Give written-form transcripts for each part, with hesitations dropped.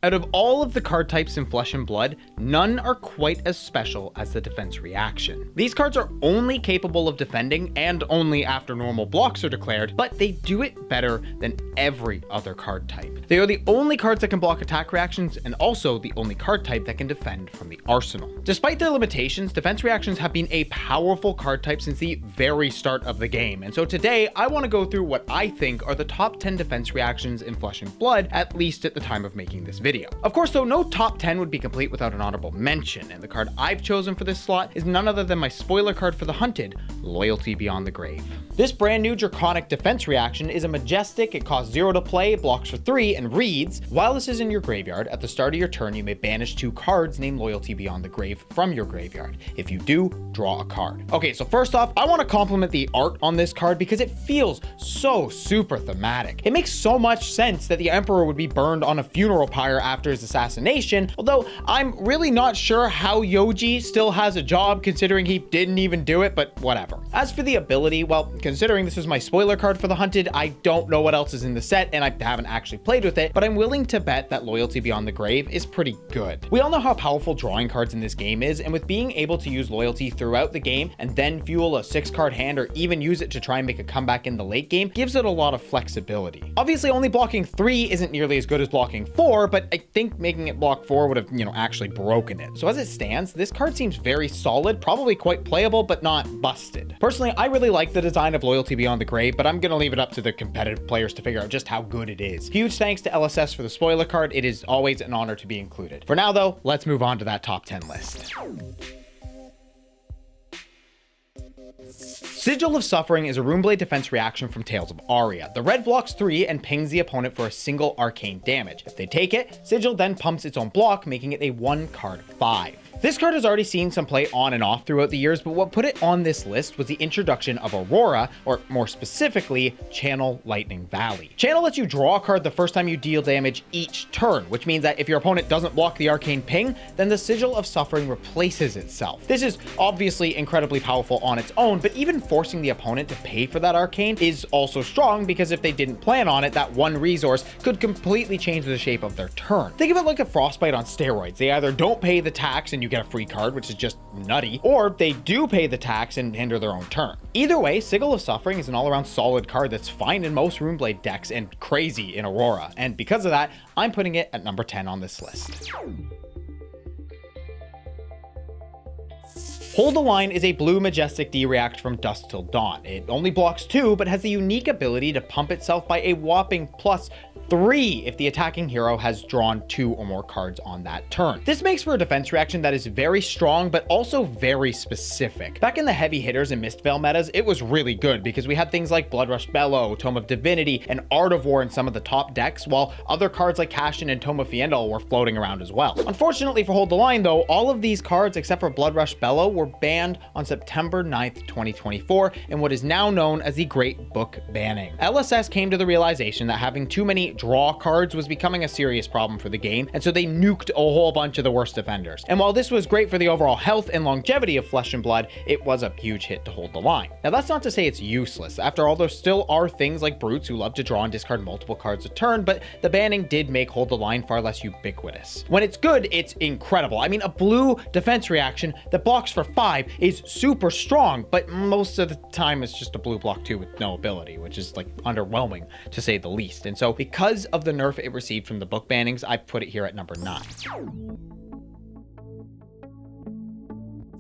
Out of all of the card types in Flesh and Blood, none are quite as special as the defense reaction. These cards are only capable of defending and only after normal blocks are declared, but they do it better than every other card type. They are the only cards that can block attack reactions and also the only card type that can defend from the arsenal. Despite their limitations, defense reactions have been a powerful card type since the very start of the game, and so today I want to go through what I think are the top 10 defense reactions in Flesh and Blood, at least at the time of making this video. Of course, though, no top 10 would be complete without an honorable mention, and the card I've chosen for this slot is none other than my spoiler card for the Hunted, Loyalty Beyond the Grave. This brand new Draconic defense reaction is a majestic, it costs 0 to play, blocks for 3, and reads, while this is in your graveyard, at the start of your turn you may banish 2 cards named Loyalty Beyond the Grave from your graveyard. If you do, draw a card. Okay, so first off, I want to compliment the art on this card because it feels so super thematic. It makes so much sense that the Emperor would be burned on a funeral pyre after his assassination, although I'm really not sure how Yoji still has a job considering he didn't even do it, but whatever. As for the ability, well, considering this is my spoiler card for the Hunted, I don't know what else is in the set and I haven't actually played with it, but I'm willing to bet that Loyalty Beyond the Grave is pretty good. We all know how powerful drawing cards in this game is, and with being able to use Loyalty throughout the game and then fuel a 6-card hand or even use it to try and make a comeback in the late game gives it a lot of flexibility. Obviously, only blocking 3 isn't nearly as good as blocking 4, but I think making it block 4 would have, actually broken it. So as it stands, this card seems very solid, probably quite playable, but not busted. Personally, I really like the design of Loyalty Beyond the Grave, but I'm gonna leave it up to the competitive players to figure out just how good it is. Huge thanks to LSS for the spoiler card. It is always an honor to be included. For now though, let's move on to that top 10 list. Sigil of Suffering is a Runeblade defense reaction from Tales of Aria. The red blocks 3 and pings the opponent for a single arcane damage. If they take it, Sigil then pumps its own block, making it a 1-card 5. This card has already seen some play on and off throughout the years, but what put it on this list was the introduction of Aurora, or more specifically, Channel Lightning Valley. Channel lets you draw a card the first time you deal damage each turn, which means that if your opponent doesn't block the arcane ping, then the Sigil of Suffering replaces itself. This is obviously incredibly powerful on its own, but even forcing the opponent to pay for that arcane is also strong because if they didn't plan on it, that one resource could completely change the shape of their turn. Think of it like a Frostbite on steroids. They either don't pay the tax and you get a free card, which is just nutty, or they do pay the tax and hinder their own turn. Either way, Sigil of Suffering is an all-around solid card that's fine in most Runeblade decks and crazy in Aurora, and because of that, I'm putting it at number 10 on this list. Hold the Line is a blue majestic D-react from Dusk Till Dawn. It only blocks 2, but has the unique ability to pump itself by a whopping plus 3 if the attacking hero has drawn 2 or more cards on that turn. This makes for a defense reaction that is very strong, but also very specific. Back in the heavy hitters and Mistveil metas, it was really good because we had things like Bloodrush Bellow, Tome of Divinity, and Art of War in some of the top decks, while other cards like Cashin and Tome of Fiendal were floating around as well. Unfortunately for Hold the Line though, all of these cards except for Bloodrush Bellow were banned on September 9th, 2024 in what is now known as the Great Book Banning. LSS came to the realization that having too many draw cards was becoming a serious problem for the game, and so they nuked a whole bunch of the worst defenders. And while this was great for the overall health and longevity of Flesh and Blood, it was a huge hit to Hold the Line. Now that's not to say it's useless. After all, there still are things like brutes who love to draw and discard multiple cards a turn, but the banning did make Hold the Line far less ubiquitous. When it's good, it's incredible. I mean, a blue defense reaction that blocks for 5 is super strong, but most of the time it's just a blue block 2 with no ability, which is like underwhelming to say the least. And so because of the nerf it received from the book bannings, I put it here at number 9.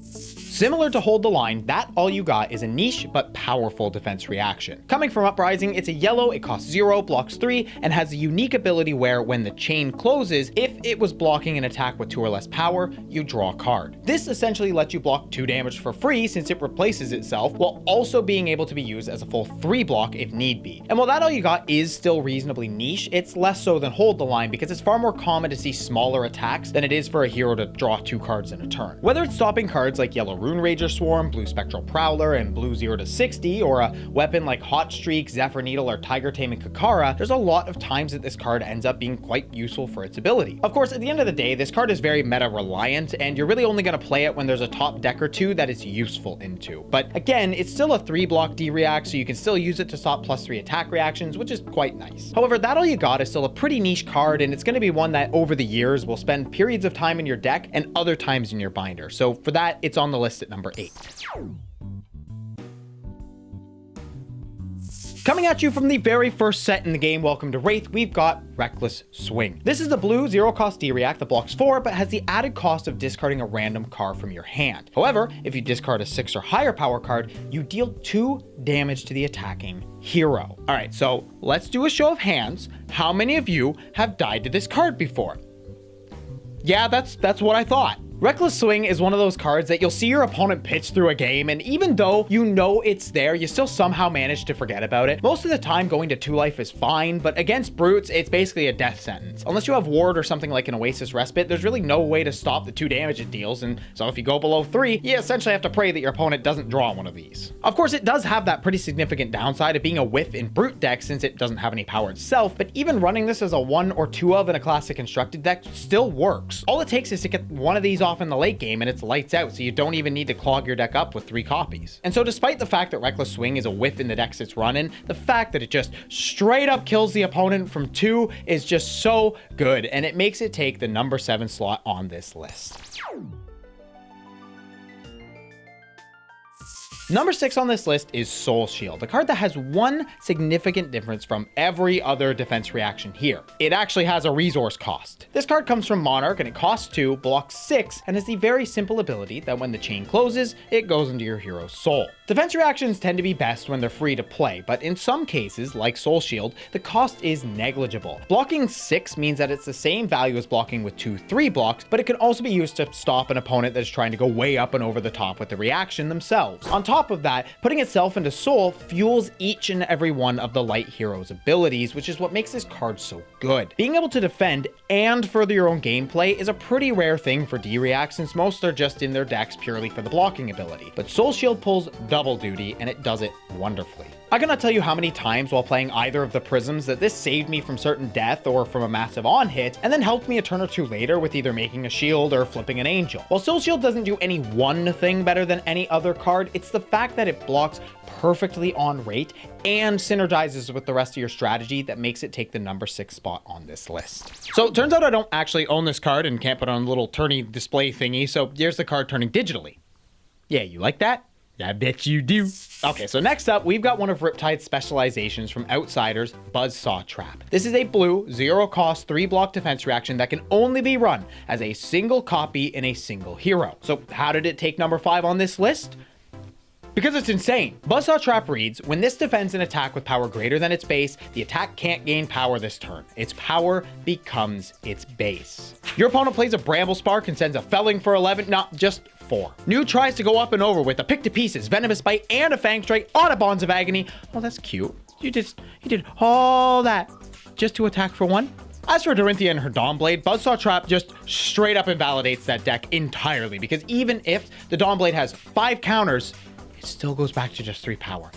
Similar to Hold the Line, that All You Got is a niche but powerful defense reaction. Coming from Uprising, it's a yellow, it costs 0, blocks 3, and has a unique ability where when the chain closes, if it was blocking an attack with 2 or less power, you draw a card. This essentially lets you block 2 damage for free since it replaces itself, while also being able to be used as a full 3 block if need be. And while that All You Got is still reasonably niche, it's less so than Hold the Line because it's far more common to see smaller attacks than it is for a hero to draw 2 cards in a turn. Whether it's stopping cards like Yellow Rune Rager Swarm, Blue Spectral Prowler, and Blue 0 to 60, or a weapon like Hot Streak, Zephyr Needle, or Tiger Tame and Kakara, there's a lot of times that this card ends up being quite useful for its ability. Of course, at the end of the day, this card is very meta reliant, and you're really only going to play it when there's a top deck or two that it's useful into. But again, it's still a 3-block D-react, so you can still use it to stop +3 attack reactions, which is quite nice. However, That All You Got is still a pretty niche card, and it's going to be one that over the years will spend periods of time in your deck and other times in your binder. So for that, it's on the list at number 8. Coming at you from the very first set in the game, Welcome to Wraith, we've got Reckless Swing. This is the blue 0-cost D-react that blocks 4, but has the added cost of discarding a random card from your hand. However, if you discard a 6 or higher power card, you deal 2 damage to the attacking hero. All right, so let's do a show of hands. How many of you have died to this card before? Yeah, that's what I thought. Reckless Swing is one of those cards that you'll see your opponent pitch through a game, and even though you know it's there, you still somehow manage to forget about it. Most of the time, going to 2 life is fine, but against brutes, it's basically a death sentence. Unless you have ward or something like an Oasis Respite, there's really no way to stop the 2 damage it deals, and so if you go below 3, you essentially have to pray that your opponent doesn't draw one of these. Of course, it does have that pretty significant downside of being a whiff in brute decks since it doesn't have any power itself, but even running this as a 1 or 2 of in a classic constructed deck still works. All it takes is to get one of these off in the late game and it's lights out, so you don't even need to clog your deck up with 3 copies. And so despite the fact that Reckless Swing is a whiff in the decks it's running, the fact that it just straight up kills the opponent from 2 is just so good, and it makes it take the number 7 slot on this list. Number 6 on this list is Soul Shield, a card that has one significant difference from every other defense reaction here. It actually has a resource cost. This card comes from Monarch and it costs 2, blocks 6, and has the very simple ability that when the chain closes, it goes into your hero's soul. Defense reactions tend to be best when they're free to play, but in some cases, like Soul Shield, the cost is negligible. Blocking 6 means that it's the same value as blocking with 2/3 blocks, but it can also be used to stop an opponent that is trying to go way up and over the top with the reaction themselves. On top of that, putting itself into soul fuels each and every one of the light hero's abilities, which is what makes this card so good. Being able to defend and further your own gameplay is a pretty rare thing for D-react, since most are just in their decks purely for the blocking ability. But Soul Shield pulls double duty, and it does it wonderfully. I cannot tell you how many times while playing either of the prisms that this saved me from certain death or from a massive on hit, and then helped me a turn or 2 later with either making a shield or flipping an angel. While Soul Shield doesn't do any one thing better than any other card, it's the fact that it blocks perfectly on rate and synergizes with the rest of your strategy that makes it take the number 6 spot on this list. So it turns out I don't actually own this card and can't put it on a little turny display thingy, so here's the card turning digitally. Yeah, you like that? I bet you do. Okay, so next up, we've got one of Riptide's specializations from Outsiders, Buzzsaw Trap. This is a blue, 0-cost, 3-block defense reaction that can only be run as a single copy in a single hero. So how did it take number 5 on this list? Because it's insane. Buzzsaw Trap reads, when this defends an attack with power greater than its base, the attack can't gain power this turn. Its power becomes its base. Your opponent plays a Bramble Spark and sends a Felling for 11, not just 4. New tries to go up and over with a Pick to Pieces, Venomous Bite, and a Fang Strike on a Bonds of Agony. Oh, that's cute. You did all that just to attack for 1? As for Dorinthia and her Dawnblade, Buzzsaw Trap just straight up invalidates that deck entirely, because even if the Dawnblade has 5 counters, it still goes back to just 3 power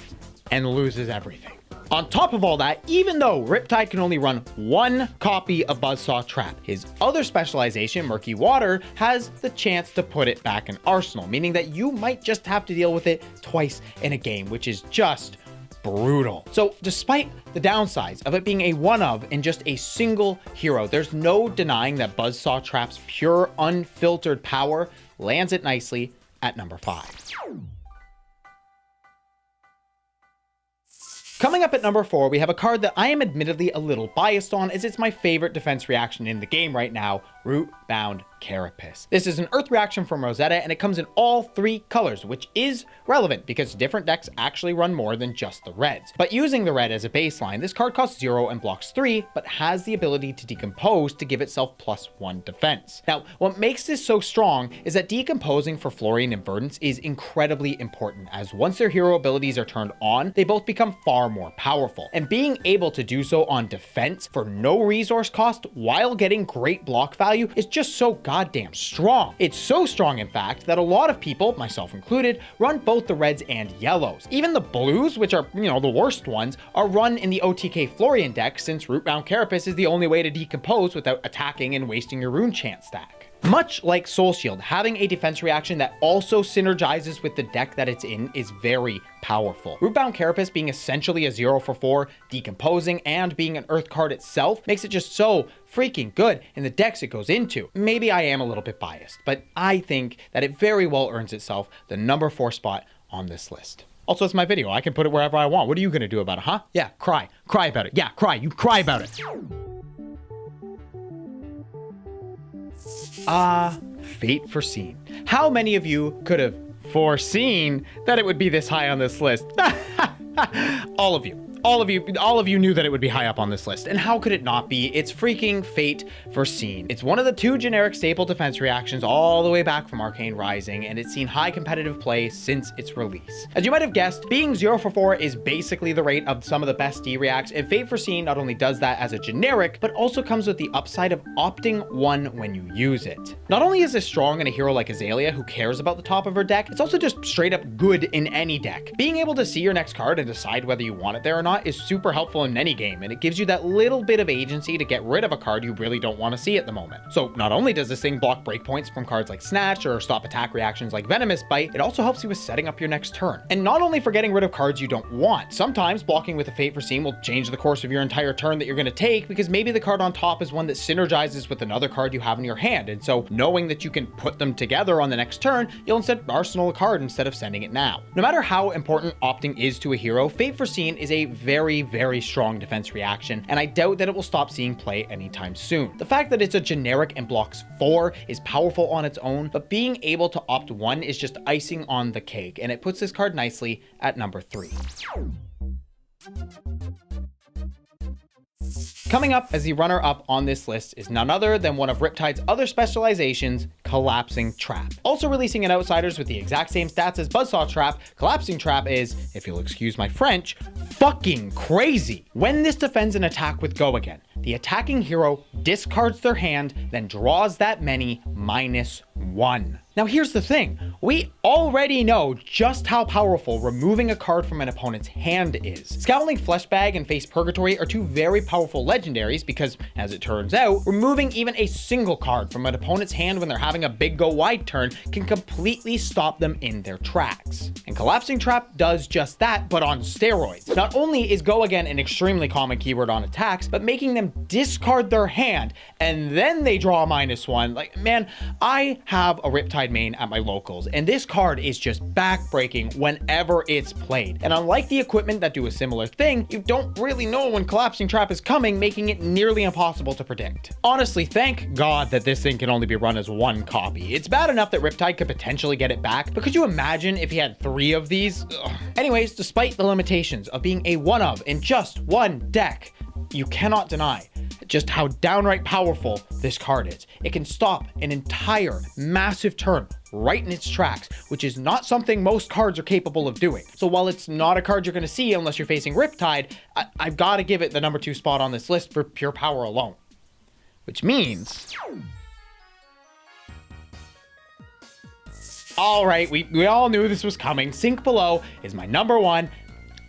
and loses everything. On top of all that, even though Riptide can only run 1 copy of Buzzsaw Trap, his other specialization, Murky Water, has the chance to put it back in Arsenal, meaning that you might just have to deal with it twice in a game, which is just brutal. So despite the downsides of it being a one of in just a single hero, there's no denying that Buzzsaw Trap's pure, unfiltered power lands it nicely at number 5. Coming up at number 4, we have a card that I am admittedly a little biased on, as it's my favorite defense reaction in the game right now, Rootbound Carapace. This is an earth reaction from Rosetta, and it comes in all 3 colors, which is relevant because different decks actually run more than just the reds. But using the red as a baseline, this card costs 0 and blocks 3, but has the ability to decompose to give itself +1 defense. Now, what makes this so strong is that decomposing for Florian and Verdance is incredibly important, as once their hero abilities are turned on, they both become far more powerful. And being able to do so on defense for no resource cost while getting great block value is just so goddamn strong. It's so strong, in fact, that a lot of people, myself included, run both the reds and yellows. Even the blues, which are, the worst ones, are run in the OTK Florian deck, since Rootbound Carapace is the only way to decompose without attacking and wasting your rune chant stack. Much like Soul Shield, having a defense reaction that also synergizes with the deck that it's in is very powerful. Rootbound Carapace being essentially a 0-for-4, decomposing, and being an earth card itself makes it just so freaking good in the decks it goes into. Maybe I am a little bit biased, but I think that it very well earns itself the number 4 spot on this list. Also, it's my video. I can put it wherever I want. What are you gonna do about it, huh? Yeah, cry. Cry about it. Yeah, cry. You cry about it. FateforScen. How many of you could have foreseen that it would be this high on this list? All of you. All of you knew that it would be high up on this list. And how could it not be? It's freaking FateforScen. It's one of the 2 generic staple defense reactions all the way back from Arcane Rising, and it's seen high competitive play since its release. As you might have guessed, being 0-for-4 is basically the rate of some of the best D-reacts, and FateforScen not only does that as a generic, but also comes with the upside of opting 1 when you use it. Not only is this strong in a hero like Azalea who cares about the top of her deck, it's also just straight up good in any deck. Being able to see your next card and decide whether you want it there or not is super helpful in any game, and it gives you that little bit of agency to get rid of a card you really don't want to see at the moment. So not only does this thing block breakpoints from cards like Snatch or stop attack reactions like Venomous Bite, it also helps you with setting up your next turn. And not only for getting rid of cards you don't want, sometimes blocking with a FateforScen will change the course of your entire turn that you're going to take, because maybe the card on top is one that synergizes with another card you have in your hand, and so knowing that you can put them together on the next turn, you'll instead arsenal a card instead of sending it now. No matter how important opting is to a hero, FateforScen is a very strong defense reaction, and I doubt that it will stop seeing play anytime soon. The fact that it's a generic and blocks 4 is powerful on its own, but being able to opt 1 is just icing on the cake, and it puts this card nicely at number 3. Coming up as the runner-up on this list is none other than one of Riptide's other specializations, CollapsingTrap. Also releasing in Outsiders with the exact same stats as Buzzsaw Trap, CollapsingTrap is, if you'll excuse my French, fucking crazy. When this defends an attack with Go Again, the attacking hero discards their hand, then draws that many -1. Now here's the thing, we already know just how powerful removing a card from an opponent's hand is. Scowling Fleshbag and Face Purgatory are 2 very powerful legendaries because, as it turns out, removing even a single card from an opponent's hand when they're having a big go wide turn can completely stop them in their tracks. And CollapsingTrap does just that, but on steroids. Not only is Go Again an extremely common keyword on attacks, but making them discard their hand and then they draw -1. Like, man, I have a Riptide main at my locals, and this card is just backbreaking whenever it's played. And unlike the equipment that do a similar thing, you don't really know when CollapsingTrap is coming, making it nearly impossible to predict. Honestly, thank God that this thing can only be run as 1 copy. It's bad enough that Riptide could potentially get it back, but could you imagine if he had 3 of these? Ugh. Anyways, despite the limitations of being a one of in just 1 deck, you cannot deny just how downright powerful this card is. It can stop an entire massive turn right in its tracks, which is not something most cards are capable of doing. So while it's not a card you're going to see unless you're facing Riptide, I've got to give it the number 2 spot on this list for pure power alone. Which means... all right, we all knew this was coming. Sink Below is my number 1,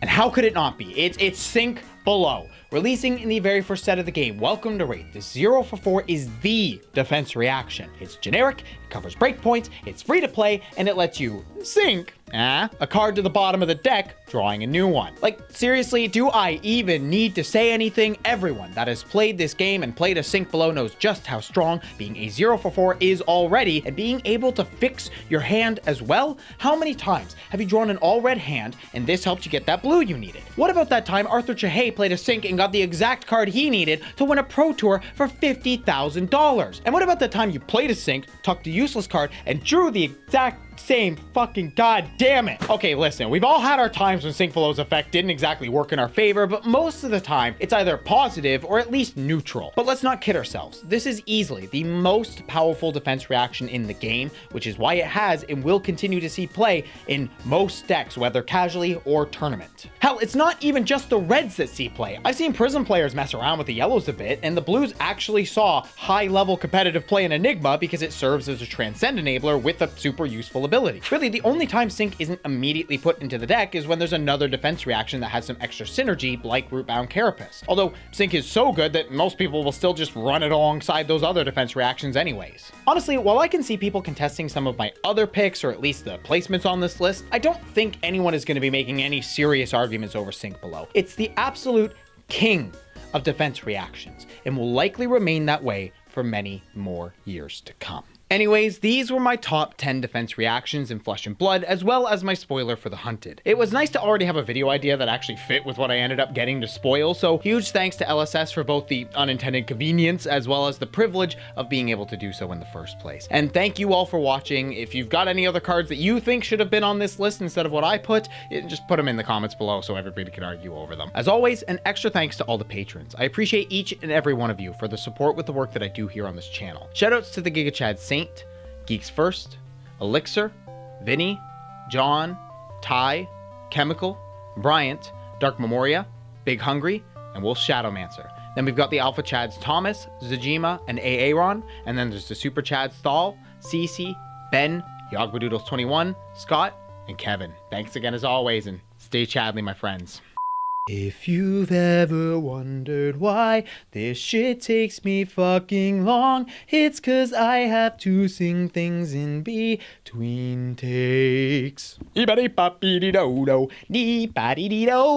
and how could it not be? It's Sink Below. Releasing in the very first set of the game, welcome to Raid. This 0-for-4 is the defense reaction. It's generic, it covers breakpoints, it's free to play, and it lets you sink a card to the bottom of the deck, drawing a new one. Like, seriously, do I even need to say anything? Everyone that has played this game and played a Sink Below knows just how strong being a 0-for-4 is already, and being able to fix your hand as well. How many times have you drawn an all-red hand, and this helped you get that blue you needed? What about that time Arthur Chahey played a Sink and got the exact card he needed to win a Pro Tour for $50,000? And what about the time you played a Sink, tucked a useless card, and drew the exact same fucking god damn it. Okay, listen, we've all had our times when Sync Below's effect didn't exactly work in our favor, but most of the time, it's either positive or at least neutral. But let's not kid ourselves. This is easily the most powerful defense reaction in the game, which is why it has and will continue to see play in most decks, whether casually or tournament. Hell, it's not even just the reds that see play. I've seen Prism players mess around with the yellows a bit, and the blues actually saw high-level competitive play in Enigma because it serves as a transcend enabler with a super useful ability. Really, the only time Sync isn't immediately put into the deck is when there's another defense reaction that has some extra synergy, like Rootbound Carapace. Although Sync is so good that most people will still just run it alongside those other defense reactions anyways. Honestly, while I can see people contesting some of my other picks, or at least the placements on this list, I don't think anyone is going to be making any serious arguments over Sync Below. It's the absolute king of defense reactions, and will likely remain that way for many more years to come. Anyways, these were my top 10 defense reactions in Flesh and Blood, as well as my spoiler for the Hunted. It was nice to already have a video idea that actually fit with what I ended up getting to spoil, so huge thanks to LSS for both the unintended convenience as well as the privilege of being able to do so in the first place. And thank you all for watching. If you've got any other cards that you think should have been on this list instead of what I put, just put them in the comments below so everybody can argue over them. As always, an extra thanks to all the patrons. I appreciate each and every one of you for the support with the work that I do here on this channel. Shoutouts to the GigaChad Saint, Geeks First, Elixir, Vinny, John, Ty, Chemical, Bryant, Dark Memoria, Big Hungry, and Wolf Shadowmancer. Then we've got the Alpha Chads Thomas, Zajima, and Aaron, and then there's the Super Chads Thal, Cece, Ben, Yogbadoodles21, Scott, and Kevin. Thanks again as always, and stay Chadly, my friends. If you've ever wondered why this shit takes me fucking long, it's 'cause I have to sing things in between takes. Dee-ba-dee-ba-dee-dee-do-do, dee-ba-dee-dee-do.